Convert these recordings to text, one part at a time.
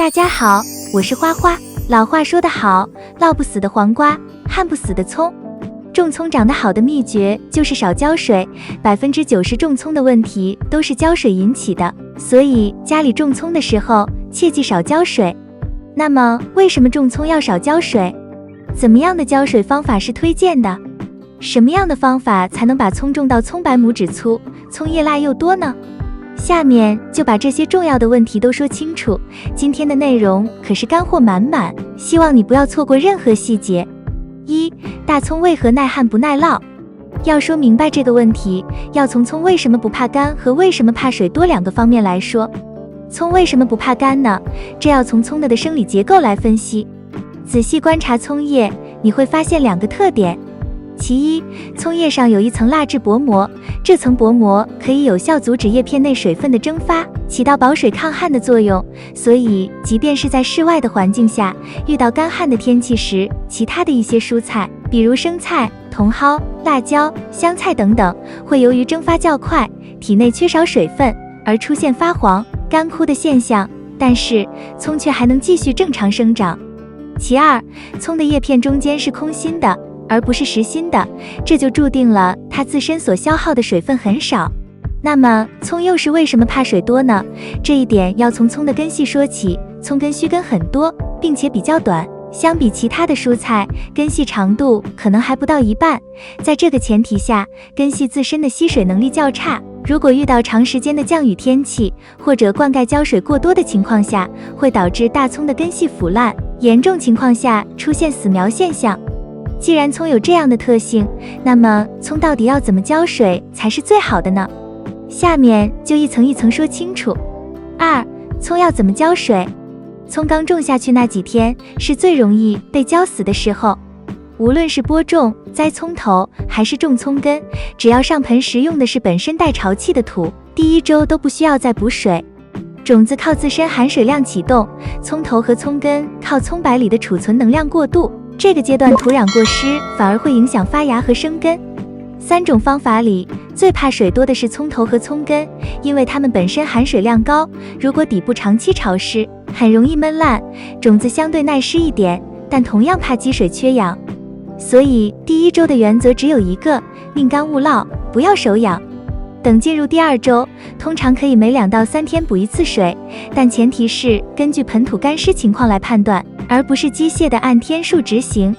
大家好，我是花花。老话说得好，烙不死的黄瓜，焊不死的葱。种葱长得好的秘诀就是少浇水，90%种葱的问题都是浇水引起的，所以家里种葱的时候切记少浇水。那么为什么种葱要少浇水？怎么样的浇水方法是推荐的？什么样的方法才能把葱种到葱白拇指粗，葱叶辣又多呢？下面就把这些重要的问题都说清楚。今天的内容可是干货满满，希望你不要错过任何细节。1. 大葱为何耐旱不耐涝？要说明白这个问题，要从葱为什么不怕干和为什么怕水多两个方面来说。葱为什么不怕干呢？这要从葱的生理结构来分析。仔细观察葱叶，你会发现两个特点。其一，葱叶上有一层蜡质薄膜，这层薄膜可以有效阻止叶片内水分的蒸发，起到保水抗旱的作用。所以即便是在室外的环境下，遇到干旱的天气时，其他的一些蔬菜，比如生菜、茼蒿、辣椒、香菜等等，会由于蒸发较快，体内缺少水分而出现发黄、干枯的现象，但是葱却还能继续正常生长。其二，葱的叶片中间是空心的，而不是实心的，这就注定了它自身所消耗的水分很少。那么葱又是为什么怕水多呢？这一点要从葱的根系说起。葱根须根很多，并且比较短，相比其他的蔬菜，根系长度可能还不到一半。在这个前提下，根系自身的吸水能力较差，如果遇到长时间的降雨天气，或者灌溉浇水过多的情况下，会导致大葱的根系腐烂，严重情况下出现死苗现象。既然葱有这样的特性，那么葱到底要怎么浇水才是最好的呢？下面就一层一层说清楚。2. 葱要怎么浇水？葱刚种下去那几天是最容易被浇死的时候。无论是播种、栽葱头还是种葱根，只要上盆时用的是本身带潮气的土，第1周都不需要再补水。种子靠自身含水量启动，葱头和葱根靠葱白里的储存能量过渡。这个阶段土壤过湿反而会影响发芽和生根。3种方法里，最怕水多的是葱头和葱根，因为它们本身含水量高，如果底部长期潮湿，很容易闷烂，种子相对耐湿一点，但同样怕积水缺氧。所以第1周的原则只有一个，宁干勿涝，不要手痒。等进入第2周，通常可以每2到3天补一次水，但前提是根据盆土干湿情况来判断，而不是机械的按天数执行。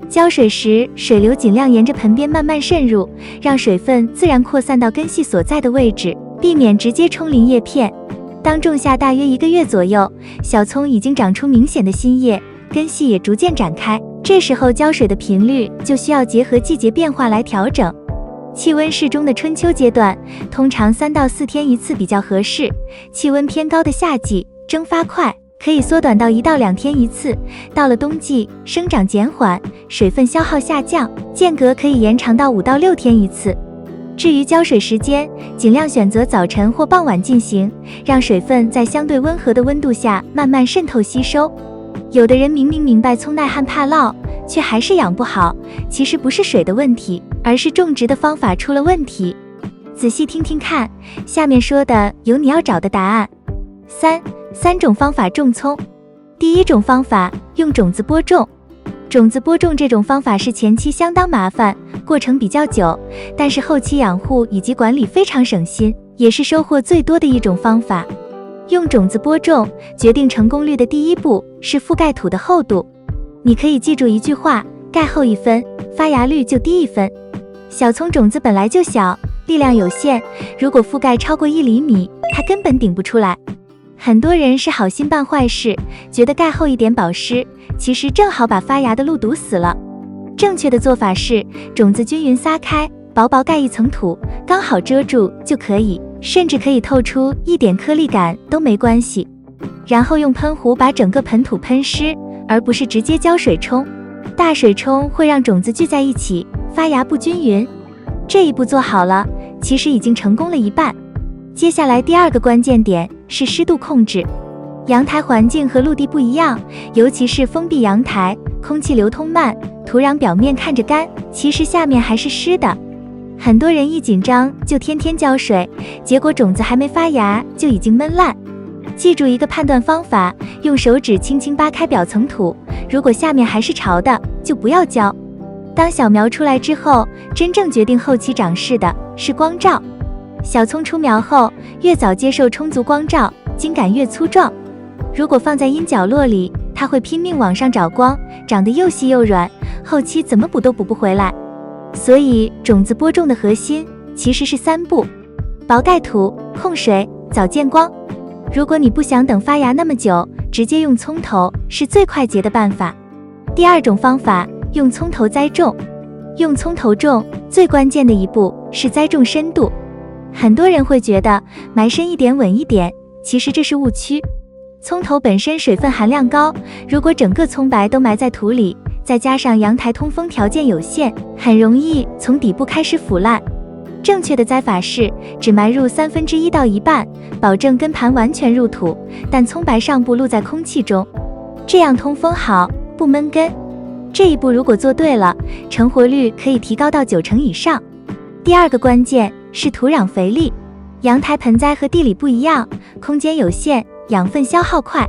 浇水时，水流尽量沿着盆边慢慢渗入，让水分自然扩散到根系所在的位置，避免直接冲淋叶片。当种下大约1个月左右，小葱已经长出明显的新叶，根系也逐渐展开，这时候浇水的频率就需要结合季节变化来调整。气温适中的春秋阶段，通常3到4天一次比较合适；气温偏高的夏季，蒸发快，可以缩短到1到2天一次。到了冬季，生长减缓，水分消耗下降，间隔可以延长到5到6天一次。至于浇水时间，尽量选择早晨或傍晚进行，让水分在相对温和的温度下慢慢渗透吸收。有的人明白葱耐旱怕涝，却还是养不好，其实不是水的问题，而是种植的方法出了问题。仔细听听看，下面说的有你要找的答案。3种方法种葱。第1种方法，用种子播种。种子播种这种方法是前期相当麻烦，过程比较久，但是后期养护以及管理非常省心，也是收获最多的一种方法。用种子播种，决定成功率的第1步是覆盖土的厚度。你可以记住一句话，盖厚1分，发芽率就低1分。小葱种子本来就小，力量有限，如果覆盖超过1厘米，它根本顶不出来。很多人是好心办坏事，觉得盖厚一点保湿，其实正好把发芽的路堵死了。正确的做法是，种子均匀撒开，薄薄盖1层土，刚好遮住就可以，甚至可以透出一点颗粒感都没关系。然后用喷壶把整个盆土喷湿，而不是直接浇水冲。大水冲会让种子聚在一起，发芽不均匀。这一步做好了，其实已经成功了一半。接下来第2个关键点是湿度控制。阳台环境和陆地不一样，尤其是封闭阳台，空气流通慢，土壤表面看着干，其实下面还是湿的。很多人一紧张就天天浇水，结果种子还没发芽就已经闷烂。记住一个判断方法，用手指轻轻扒开表层土，如果下面还是潮的，就不要浇。当小苗出来之后，真正决定后期长势的是光照。小葱出苗后，越早接受充足光照，茎秆越粗壮。如果放在阴角落里，它会拼命往上找光，长得又细又软，后期怎么补都补不回来。所以种子播种的核心其实是3步：薄盖土、控水、早见光。如果你不想等发芽那么久，直接用葱头是最快捷的办法。第2种方法，用葱头栽种。用葱头种最关键的一步是栽种深度。很多人会觉得埋深一点稳一点，其实这是误区。葱头本身水分含量高，如果整个葱白都埋在土里，再加上阳台通风条件有限，很容易从底部开始腐烂。正确的栽法是只埋入1/3到1半，保证根盘完全入土，但葱白上部露在空气中，这样通风好，不闷根。这一步如果做对了，成活率可以提高到90%以上。第2个关键是土壤肥力。阳台盆栽和地里不一样，空间有限，养分消耗快。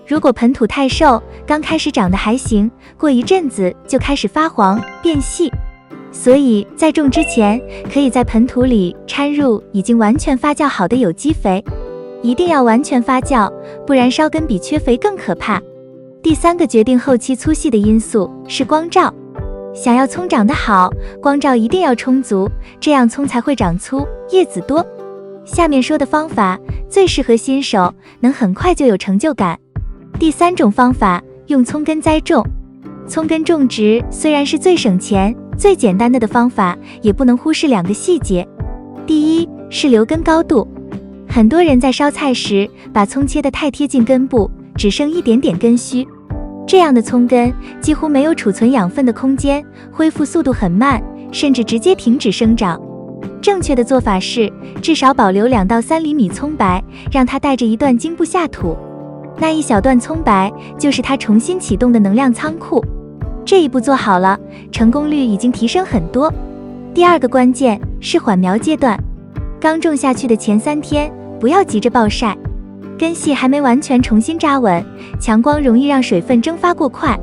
如果盆土太瘦，刚开始长得还行，过一阵子就开始发黄变细。所以在种之前，可以在盆土里掺入已经完全发酵好的有机肥，一定要完全发酵，不然烧根比缺肥更可怕。第3个决定后期粗细的因素是光照。想要葱长得好，光照一定要充足，这样葱才会长粗，叶子多。下面说的方法最适合新手，能很快就有成就感。第3种方法，用葱根栽种。葱根种植虽然是最省钱、最简单的方法，也不能忽视2个细节。第1是留根高度。很多人在烧菜时把葱切得太贴近根部，只剩一点点根须，这样的葱根几乎没有储存养分的空间，恢复速度很慢，甚至直接停止生长。正确的做法是至少保留2到3厘米葱白，让它带着一段茎部下土，那一小段葱白就是它重新启动的能量仓库。这一步做好了，成功率已经提升很多。第2个关键是缓苗阶段。刚种下去的前3天，不要急着暴晒，根系还没完全重新扎稳，强光容易让水分蒸发过快。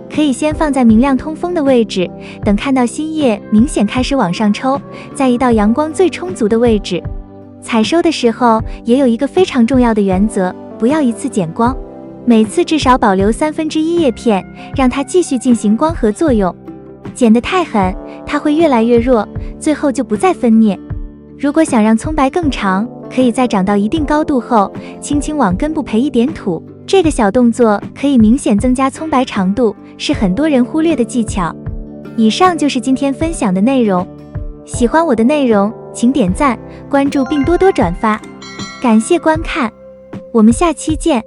可以先放在明亮通风的位置，等看到新叶明显开始往上抽，再移到阳光最充足的位置。采收的时候也有一个非常重要的原则，不要一次剪光，每次至少保留1/3叶片，让它继续进行光合作用。剪得太狠，它会越来越弱，最后就不再分蘖。如果想让葱白更长，可以在长到一定高度后，轻轻往根部培一点土，这个小动作可以明显增加葱白长度，是很多人忽略的技巧。以上就是今天分享的内容，喜欢我的内容，请点赞、关注并多多转发，感谢观看，我们下期见。